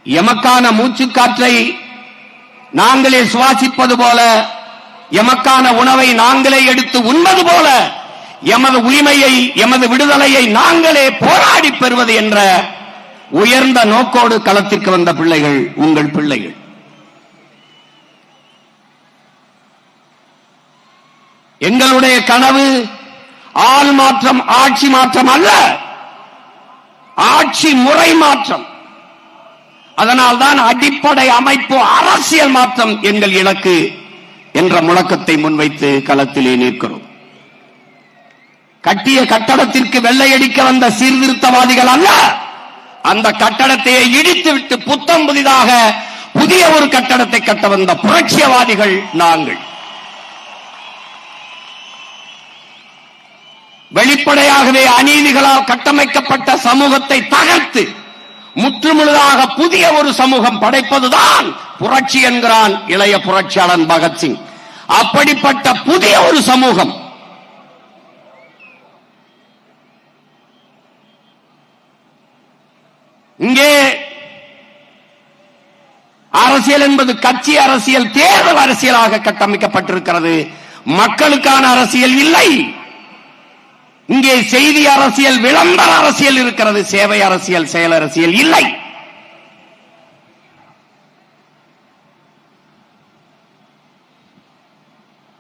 எமக்கான மூச்சுக்காற்றை நாங்களே சுவாசிப்பது போல, எமக்கான உணவை நாங்களே எடுத்து உண்பது போல, எமது உரிமையை, எமது விடுதலையை நாங்களே போராடி பெறுவது என்ற உயர்ந்த நோக்கோடு களத்திற்கு வந்த பிள்ளைகள் உங்கள் பிள்ளைகள். எங்களுடைய கனவு ஆள் மாற்றம், ஆட்சி மாற்றம் அல்ல, ஆட்சி முறை மாற்றம். அதனால்தான் அடிப்படை அமைப்பு அரசியல் மாற்றம் எங்கள் இலக்கு என்ற முழக்கத்தை முன்வைத்து களத்திலே நிற்கிறோம். கட்டிய கட்டடத்திற்கு வெள்ளையடிக்க வந்த சீர்திருத்தவாதிகள் அல்ல, அந்த கட்டடத்தை இடித்துவிட்டு புத்தம் புதிதாக புதிய ஒரு கட்டடத்தை கட்ட வந்த புரட்சியவாதிகள் நாங்கள். வெளிப்படையாகவே அநீதிகளால் கட்டமைக்கப்பட்ட சமூகத்தை தகர்த்து முற்றுமுழுதாக புதிய ஒரு சமூகம் படைப்பதுதான் புரட்சி என்கிறான் இளைய புரட்சியாளன் பகத்சிங். அப்படிப்பட்ட புதிய ஒரு சமூகம் இங்கே அரசியல் என்பது கட்சி அரசியல், தேர்தல் அரசியலாக கட்டமைக்கப்பட்டிருக்கிறது. மக்களுக்கான அரசியல் இல்லை. இங்கே செய்தி அரசியல், விளம்பர அரசியல் இருக்கிறது. சேவை அரசியல், செயல் அரசியல் இல்லை.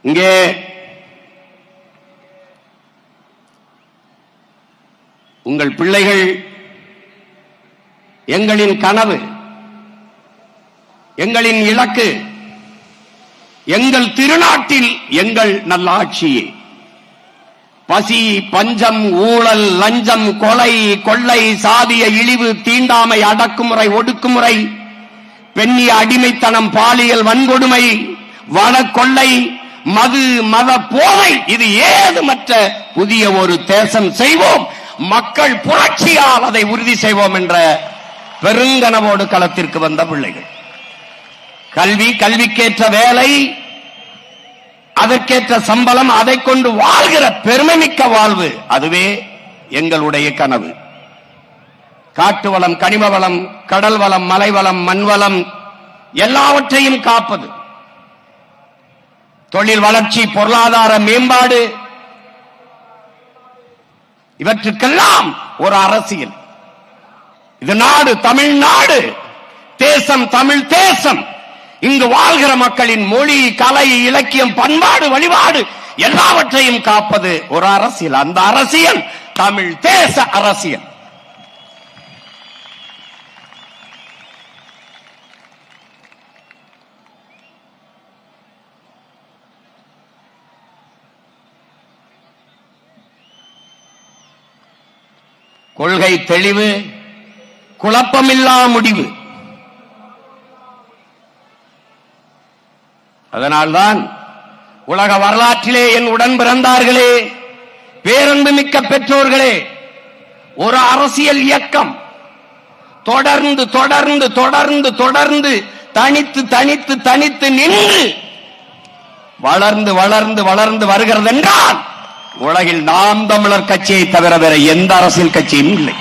இங்கே உங்கள் பிள்ளைகள் எங்களின் கனவு, எங்களின் இலக்கு, எங்கள் திருநாட்டில் எங்கள் நல்லாட்சியே. பசி, பஞ்சம், ஊழல், லஞ்சம், கொலை, கொள்ளை, சாதிய இழிவு, தீண்டாமை, அடக்குமுறை, ஒடுக்குமுறை, பெண்ணிய அடிமைத்தனம், பாலியல் வன்கொடுமை, வன கொள்ளை, மது, மத போதை, இது ஏதுமற்ற புதிய ஒரு தேசம் செய்வோம், மக்கள் புரட்சியால் அதை உறுதி செய்வோம் என்ற பெருங்கனவோடு களத்திற்கு வந்த பிள்ளைகள். கல்வி, கல்விக்கேற்ற வேலை, அதற்கேற்ற சம்பளம், அதை கொண்டு வாழ்கிற பெருமைமிக்க வாழ்வு, அதுவே எங்களுடைய கனவு. காட்டு வளம், கனிம வளம், கடல் வளம், மலை வளம், மண் வளம் எல்லாவற்றையும் காப்பது, தொழில் வளர்ச்சி, பொருளாதார மேம்பாடு, இவற்றுக்கெல்லாம் ஒரு அரசியல். இது நாடு, தமிழ்நாடு, தேசம் தமிழ் தேசம். இங்கு வாழ்கிற மக்களின் மொழி, கலை, இலக்கியம், பண்பாடு, வழிபாடு எல்லாவற்றையும் காப்பது ஒரு அரசியல். அந்த அரசியல் தமிழ் தேச அரசியல். கொள்கை தெளிவு, குழப்பமில்லா முடிவு. அதனால்தான் உலக வரலாற்றிலே என் உடன் பிறந்தார்களே, பேரன்பு மிக்க பெற்றோர்களே, ஒரு அரசியல் இயக்கம் தொடர்ந்து தொடர்ந்து தொடர்ந்து தொடர்ந்து தனித்து தனித்து தனித்து நின்று வளர்ந்து வளர்ந்து வளர்ந்து வருகிறது என்றால் உலகில் நாம் தமிழர் கட்சியை தவிர வேற எந்த அரசியல் கட்சியும் இல்லை.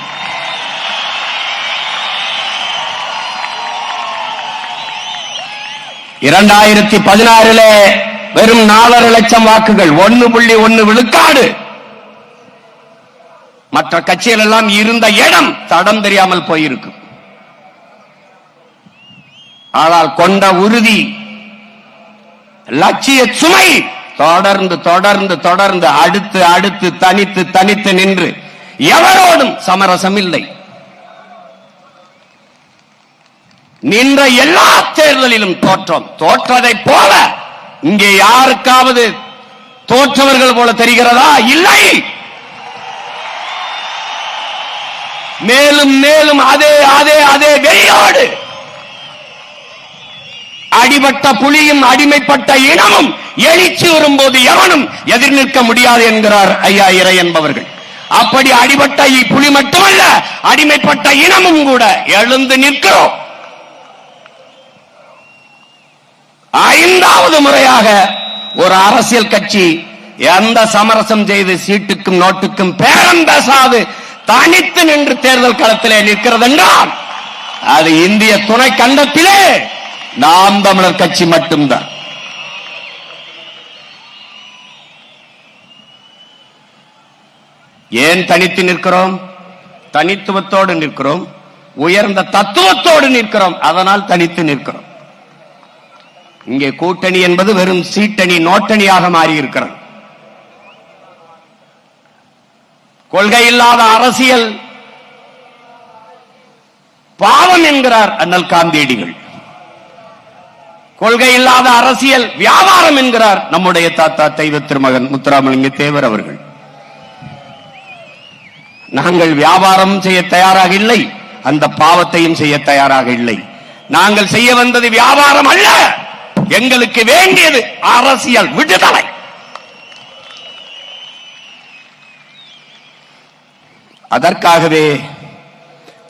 இரண்டாயிரத்தி 16 வெறும் 4.5 லட்சம் வாக்குகள், 1.1 விழுக்காடு. மற்ற கட்சிகள் எல்லாம் இருந்த இடம் தடம் தெரியாமல் போயிருக்கும். ஆனால் கொண்ட உறுதி, லட்சிய சுமை தொடர்ந்து தொடர்ந்து தொடர்ந்து அடுத்து அடுத்து தனித்து தனித்து நின்று எவரோடும் சமரசம் இல்லை. நின்ற எல்லா தேர்தலிலும் தோற்றோம். தோற்றதை போல இங்கே யாருக்காவது தோற்றவர்கள் போல தெரிகிறதா? இல்லை. மேலும் மேலும் அதே அதே அதே வெறியோடு அடிபட்ட புலியும் அடிமைப்பட்ட இனமும் எழுச்சி வரும்போது எவனும் எதிர் நிற்க முடியாது என்கிறார் ஐயா இறை என்பவர்கள். அப்படி அடிபட்ட புலி மட்டுமல்ல, அடிமைப்பட்ட இனமும் கூட எழுந்து நிற்கிறோம். 5வது முறையாக ஒரு அரசியல் கட்சி எந்த சமரசம் செய்து சீட்டுக்கும் நோட்டுக்கும் பேரம் பேசாது தனித்து நின்று தேர்தல் களத்திலே நிற்கிறது என்றால் அது இந்திய துணை கண்டத்திலே நாம் தமிழர் கட்சி மட்டும்தான். ஏன் தனித்து நிற்கிறோம்? தனித்துவத்தோடு நிற்கிறோம், உயர்ந்த தத்துவத்தோடு நிற்கிறோம். அதனால் தனித்து நிற்கிறோம். இங்கே கூட்டணி என்பது வெறும் சீட்டணி, நோட்டணியாக மாறி இருக்கிறது. கொள்கை இல்லாத அரசியல் பாவம் என்கிறார் அண்ணல் காந்தியடிகள். கொள்கை இல்லாத அரசியல் வியாபாரம் என்கிறார் நம்முடைய தாத்தா தெய்வ திருமகன் முத்துராமலிங்க தேவர் அவர்கள். நாங்கள் வியாபாரம் செய்ய தயாராக இல்லை, அந்த பாவத்தையும் செய்ய தயாராக இல்லை. நாங்கள் செய்ய வந்தது வியாபாரம் அல்ல, எங்களுக்கு வேண்டியது அரசியல் விடுதலை. அதற்காகவே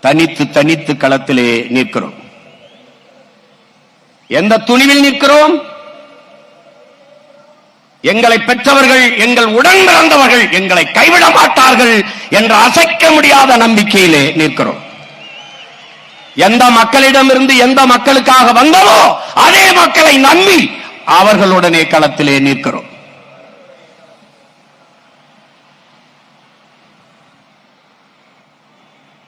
தனித்து தனித்து களத்திலே நிற்கிறோம். எந்த துணிவில் நிற்கிறோம்? எங்களை பெற்றவர்கள், எங்கள் உடன் பிறந்தவர்கள் எங்களை கைவிட மாட்டார்கள் என்ற அசைக்க முடியாத நம்பிக்கையிலே நிற்கிறோம். எந்த மக்களிடமிருந்து எந்த மக்களுக்காக வந்ததோ அதே மக்களை நம்பி அவர்களுடனே களத்திலே நிற்கிறோம்.